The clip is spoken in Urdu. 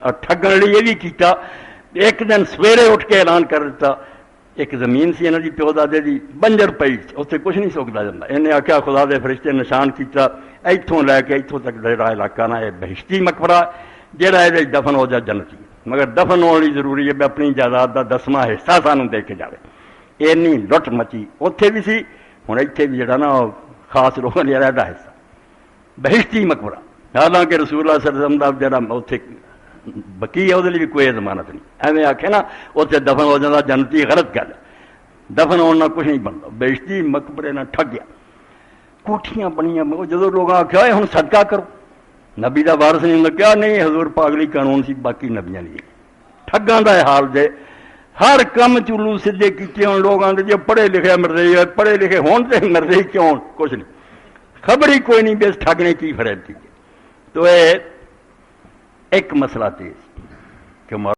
اور ٹھگن لیے یہ بھی کیتا. ایک دن سویرے اٹھ کے اعلان کر دیتا ایک زمین سی انہوں کی پیو دادے کی بنجر پئی اتنے کچھ نہیں سکتا جاتا. انہیں آخیا خدا دے فرشتے نشان کیتا اتوں لے کے اتوں تک جڑا علاقہ نا یہ بہشتی مقبرہ جہاں یہ دفن ہو جا جنتی مگر دفن ہونے ضروری ہے اپنی جائیداد کا 10واں حصہ سانوں دے کے جائے. اینی لٹ مچی اتنے بھی سی ہوں اتنے بھی جڑا نا خاص لوگوں نے رہتا حصہ بہشتی مقبرہ. حالانکہ رسول اللہ صلی اللہ علیہ وسلم جڑا اتنے بکی ہے وہ بھی کوئی ضمانت نہیں. ایویں آخے نا اتنے دفن ہو جاتا جنتی غلط گل ہے. دفن ہونا کچھ نہیں بنتا. بہشتی مقبرے نہ ٹھگیا کوٹھیاں بنیاں جدو لوگ آخیا ہوں صدقہ کرو نبی دا وارث نہیں ہوں کیا نہیں حضور پاگلی قانون سی باقی نبیاں لیے ٹھگاں دا حال جے ہر کم چلو سیدھے کیتے ہوں لوگ آتے جی پڑھے لکھے مرضی ہے پڑھے لکھے ہون تے مرضی کیوں کچھ نہیں خبر ہی کوئی نہیں بس ٹھگ نے کی فرید کی. تو ایک مسئلہ تیز کہ